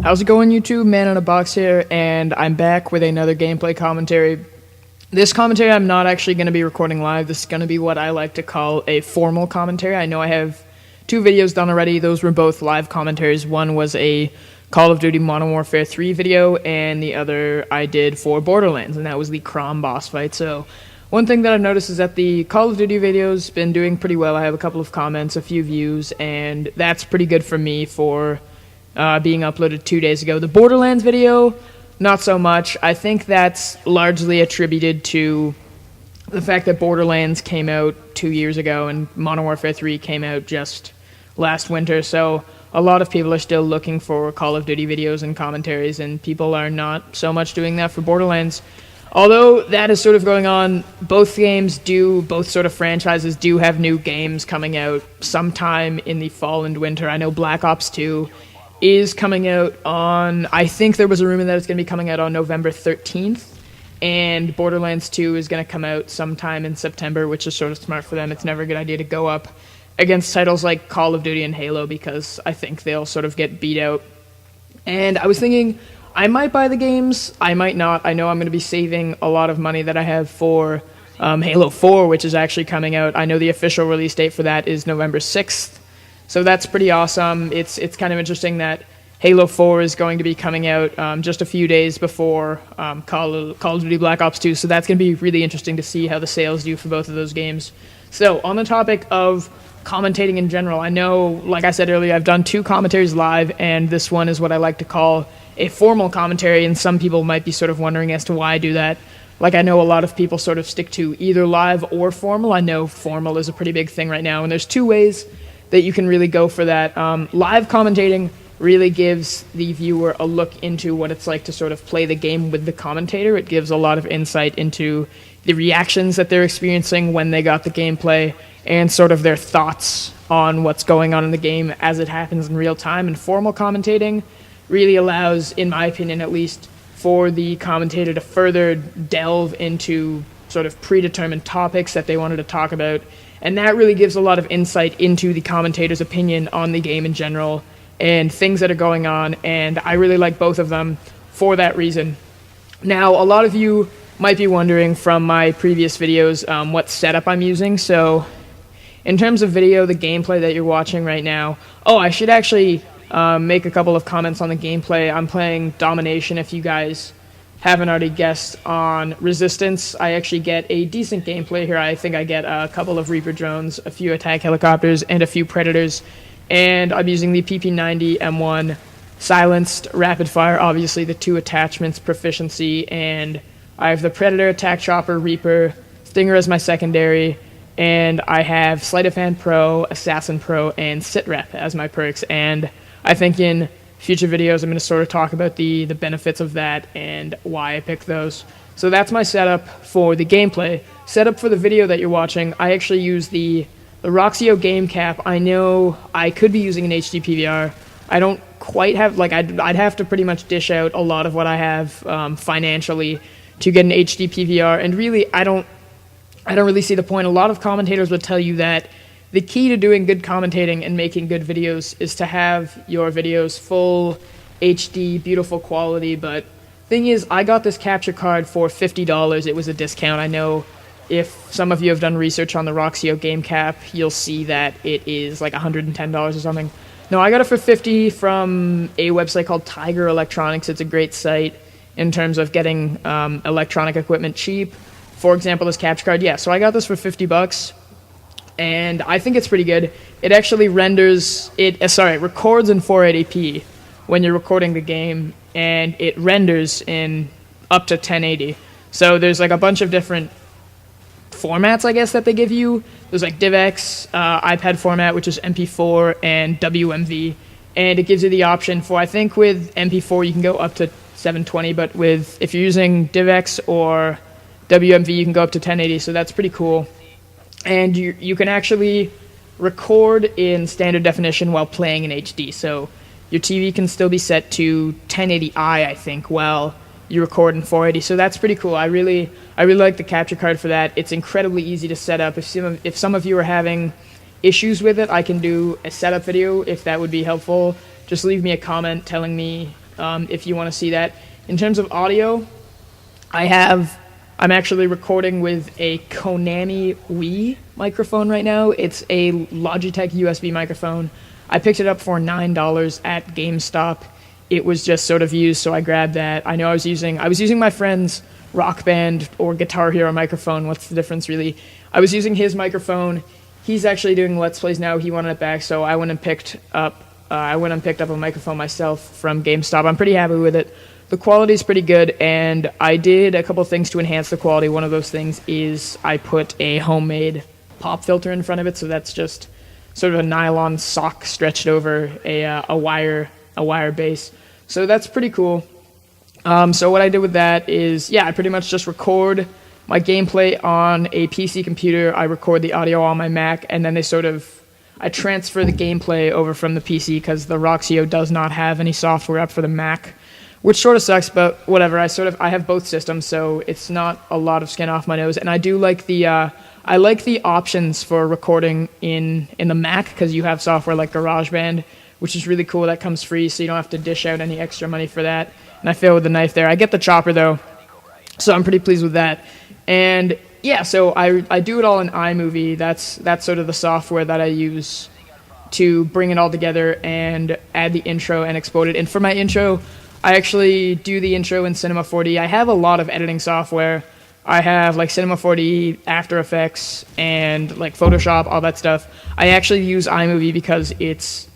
How's it going, YouTube? Man in a Box here, and I'm back with another gameplay commentary. This commentary I'm not actually going to be recording live. This is going to be what I like to call a formal commentary. I know I have two videos done already. Those were both live commentaries. One was a Call of Duty Modern Warfare 3 video, and the other I did for Borderlands, and that was the Crom boss fight. So one thing that I've noticed is that the Call of Duty video's been doing pretty well. I have a couple of comments, a few views, and that's pretty good for me for being uploaded 2 days ago. The Borderlands video, not so much. I think that's largely attributed to the fact that Borderlands came out 2 years ago and Modern Warfare 3 came out just last winter, so a lot of people are still looking for Call of Duty videos and commentaries, and people are not so much doing that for Borderlands. Although that is sort of going on, both sort of franchises do have new games coming out sometime in the fall and winter. I know Black Ops 2 is coming out on, I think there was a rumor that it's going to be coming out on November 13th, and Borderlands 2 is going to come out sometime in September, which is sort of smart for them. It's never a good idea to go up against titles like Call of Duty and Halo because I think they'll sort of get beat out. And I was thinking I might buy the games, I might not. I know I'm going to be saving a lot of money that I have for Halo 4, which is actually coming out. I know the official release date for that is November 6th. So that's pretty awesome. It's kind of interesting that Halo 4 is going to be coming out just a few days before Call of Duty Black Ops 2, so that's going to be really interesting to see how the sales do for both of those games. So, on the topic of commentating in general, I know, like I said earlier, I've done two commentaries live, and this one is what I like to call a formal commentary, and some people might be sort of wondering as to why I do that. Like, I know a lot of people sort of stick to either live or formal. I know formal is a pretty big thing right now, and there's two ways that you can really go for that. Live commentating really gives the viewer a look into what it's like to sort of play the game with the commentator. It gives a lot of insight into the reactions that they're experiencing when they got the gameplay and sort of their thoughts on what's going on in the game as it happens in real time. And formal commentating really allows, in my opinion at least, for the commentator to further delve into sort of predetermined topics that they wanted to talk about, and that really gives a lot of insight into the commentator's opinion on the game in general and things that are going on, and I really like both of them for that reason. Now, a lot of you might be wondering from my previous videos what setup I'm using. So in terms of video, the gameplay that you're watching right now, I should actually make a couple of comments on the gameplay. I'm playing Domination, if you guys haven't already guessed, on Resistance. I actually get a decent gameplay here. I think I get a couple of Reaper drones, a few attack helicopters, and a few Predators. And I'm using the PP90 M1 silenced rapid fire, obviously the two attachments, proficiency, and I have the Predator, attack chopper, Reaper, Stinger as my secondary, and I have Sleight of Hand Pro, Assassin Pro, and Sitrep as my perks. And I think in future videos I'm going to sort of talk about the benefits of that and why I picked those. So that's my setup for the gameplay. Setup for the video that you're watching, I actually use the Roxio game cap. I know I could be using an HD PVR. I don't quite have, I'd have to pretty much dish out a lot of what I have financially to get an HD PVR, and really I don't really see the point. A lot of commentators would tell you that the key to doing good commentating and making good videos is to have your videos full HD, beautiful quality, but thing is, I got this capture card for $50. It was a discount. I know if some of you have done research on the Roxio game cap, you'll see that it is like $110 or something. No, I got it for $50 from a website called Tiger Electronics. It's a great site in terms of getting electronic equipment cheap. For example, this capture card, so I got this for $50, and I think it's pretty good. It actually records in 480p when you're recording the game, and it renders in up to 1080. So there's like a bunch of different formats, I guess, that they give you. There's like DivX, iPad format, which is MP4, and WMV, and it gives you the option for, I think with MP4 you can go up to 720, but if you're using DivX or WMV you can go up to 1080, so that's pretty cool. And you can actually record in standard definition while playing in HD, so your TV can still be set to 1080i, I think, while you record in 480, so that's pretty cool. I really like the capture card for that. It's incredibly easy to set up. If some of you are having issues with it, I can do a setup video if that would be helpful. Just leave me a comment telling me if you want to see that. In terms of audio, I'm actually recording with a Konami Wii microphone right now. It's a Logitech USB microphone. I picked it up for $9 at GameStop. It was just sort of used, so I grabbed that. I know I was using my friend's Rock Band or Guitar Hero microphone. What's the difference, really? I was using his microphone. He's actually doing Let's Plays now. He wanted it back, so I went and picked up a microphone myself from GameStop. I'm pretty happy with it. The quality is pretty good, and I did a couple things to enhance the quality. One of those things is I put a homemade pop filter in front of it, so that's just sort of a nylon sock stretched over a wire base. So that's pretty cool. So what I did with that is, I pretty much just record my gameplay on a PC computer. I record the audio on my Mac, and then I transfer the gameplay over from the PC because the Roxio does not have any software up for the Mac, which sort of sucks, but whatever. I have both systems, so it's not a lot of skin off my nose. And I do like the options for recording in the Mac because you have software like GarageBand, which is really cool. That comes free, so you don't have to dish out any extra money for that. And I fail with the knife there. I get the chopper though, so I'm pretty pleased with that. And so I do it all in iMovie. That's sort of the software that I use to bring it all together and add the intro and export it. And for my intro, I actually do the intro in Cinema 4D. I have a lot of editing software. I have like Cinema 4D, After Effects, and like Photoshop, all that stuff. I actually use iMovie because it's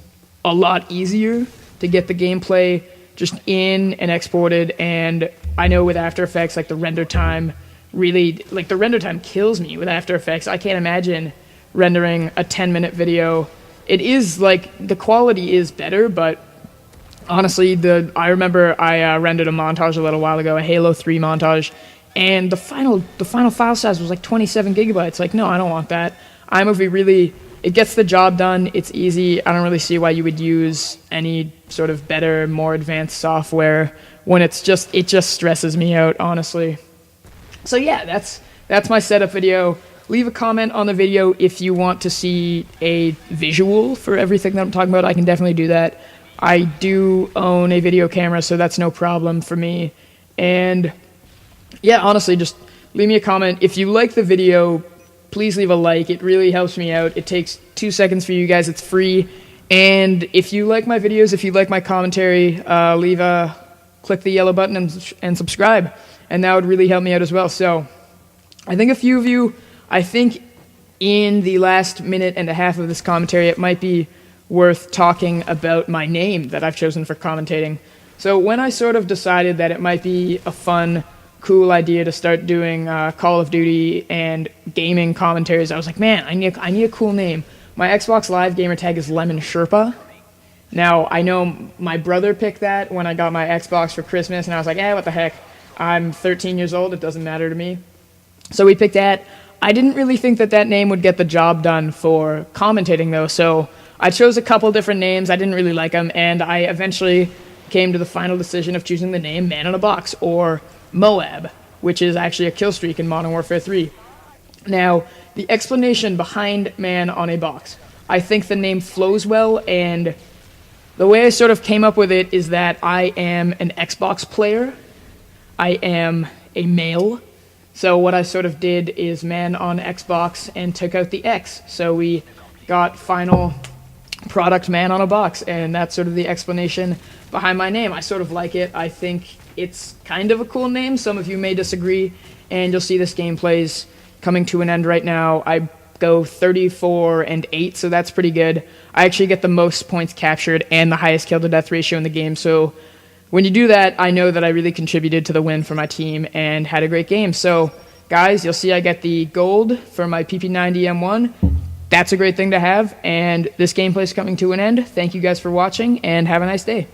a lot easier to get the gameplay just in and exported. And I know with After Effects, like the render time kills me with After Effects. I can't imagine rendering a 10-minute video. It is like the quality is better, but honestly, I remember I rendered a montage a little while ago, a Halo 3 montage, and the final file size was like 27 gigabytes. Like, no, I don't want that. iMovie really, it gets the job done. It's easy. I don't really see why you would use any sort of better, more advanced software when it just stresses me out, honestly. So that's my setup video. Leave a comment on the video if you want to see a visual for everything that I'm talking about. I can definitely do that. I do own a video camera, so that's no problem for me. And honestly, just leave me a comment. If you like the video, please leave a like. It really helps me out. It takes 2 seconds for you guys. It's free. And if you like my videos, if you like my commentary, click the yellow button and subscribe. And that would really help me out as well. So I think a few of you, in the last minute and a half of this commentary, it might be worth talking about my name that I've chosen for commentating. So when I sort of decided that it might be a fun, cool idea to start doing Call of Duty and gaming commentaries, I was like, man, I need a cool name. My Xbox Live gamer tag is Lemon Sherpa. Now, I know my brother picked that when I got my Xbox for Christmas, and I was like, what the heck? I'm 13 years old, it doesn't matter to me. So we picked that. I didn't really think that name would get the job done for commentating, though, so I chose a couple different names. I didn't really like them, and I eventually came to the final decision of choosing the name Man on a Box, or Moab, which is actually a kill streak in Modern Warfare 3. Now, the explanation behind Man on a Box. I think the name flows well, and the way I sort of came up with it is that I am an Xbox player. I am a male. So what I sort of did is Man on Xbox and took out the X. So we got final product Man on a Box, and that's sort of the explanation behind my name. I sort of like it. I think it's kind of a cool name. Some of you may disagree, and you'll see this gameplay's coming to an end right now. I go 34-8, so that's pretty good. I actually get the most points captured and the highest kill to death ratio in the game, so when you do that, I know that I really contributed to the win for my team and had a great game. So, guys, you'll see I get the gold for my PP90M1. That's a great thing to have, and this gameplay is coming to an end. Thank you guys for watching, and have a nice day.